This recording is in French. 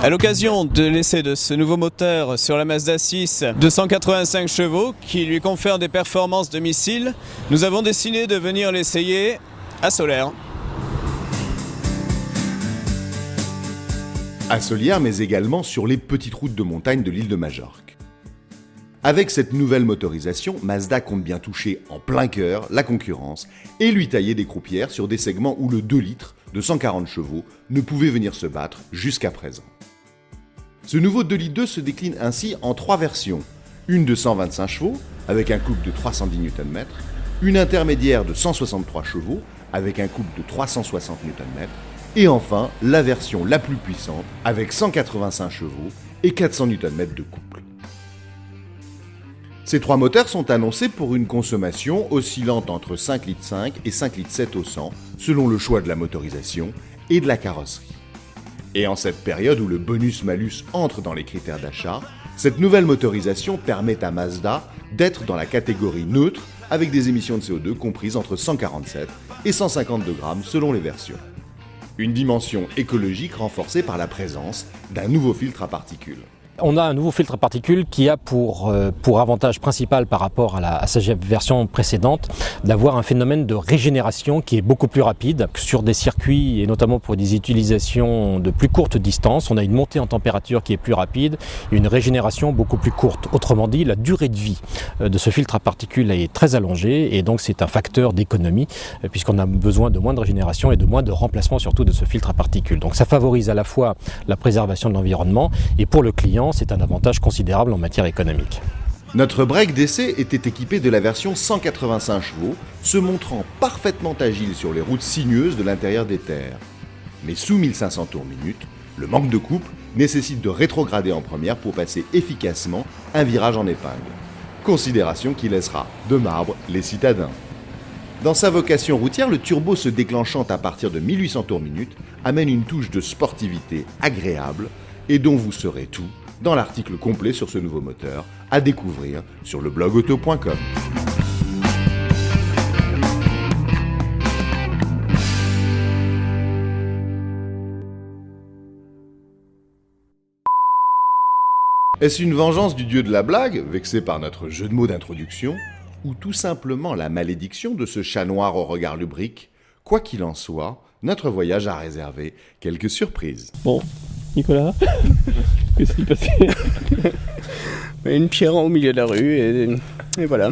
À l'occasion de l'essai de ce nouveau moteur sur la Mazda 6 de 185 chevaux qui lui confère des performances de missile, nous avons décidé de venir l'essayer à Solières. À Solières, mais également sur les petites routes de montagne de l'île de Majorque. Avec cette nouvelle motorisation, Mazda compte bien toucher en plein cœur la concurrence et lui tailler des croupières sur des segments où le 2 litres de 140 chevaux ne pouvait venir se battre jusqu'à présent. Ce nouveau 2 litres 2 se décline ainsi en 3 versions. Une de 125 chevaux avec un couple de 310 Nm, une intermédiaire de 163 chevaux avec un couple de 360 Nm, et enfin la version la plus puissante avec 185 chevaux et 400 Nm de couple. Ces 3 moteurs sont annoncés pour une consommation oscillant entre 5,5 litres et 5,7 litres au 100 selon le choix de la motorisation et de la carrosserie. Et en cette période où le bonus-malus entre dans les critères d'achat, cette nouvelle motorisation permet à Mazda d'être dans la catégorie neutre avec des émissions de CO2 comprises entre 147 et 152 grammes selon les versions. Une dimension écologique renforcée par la présence d'un nouveau filtre à particules. On a un nouveau filtre à particules qui a pour avantage principal par rapport à sa version précédente d'avoir un phénomène de régénération qui est beaucoup plus rapide. Sur des circuits et notamment pour des utilisations de plus courte distance, on a une montée en température qui est plus rapide et une régénération beaucoup plus courte. Autrement dit, la durée de vie de ce filtre à particules est très allongée et donc c'est un facteur d'économie puisqu'on a besoin de moins de régénération et de moins de remplacement surtout de ce filtre à particules. Donc ça favorise à la fois la préservation de l'environnement et pour le client, c'est un avantage considérable en matière économique. Notre break d'essai était équipé de la version 185 chevaux, se montrant parfaitement agile sur les routes sinueuses de l'intérieur des terres. Mais sous 1500 tours minute, le manque de couple nécessite de rétrograder en première pour passer efficacement un virage en épingle. Considération qui laissera de marbre les citadins. Dans sa vocation routière, le turbo se déclenchant à partir de 1800 tours minute amène une touche de sportivité agréable et dont vous saurez tout dans l'article complet sur ce nouveau moteur, à découvrir sur le blog auto.com. Est-ce une vengeance du dieu de la blague, vexé par notre jeu de mots d'introduction, ou tout simplement la malédiction de ce chat noir au regard lubrique? Quoi qu'il en soit, notre voyage a réservé quelques surprises. Bon, Nicolas, qu'est-ce qui s'est passé? Une pierre au milieu de la rue et voilà.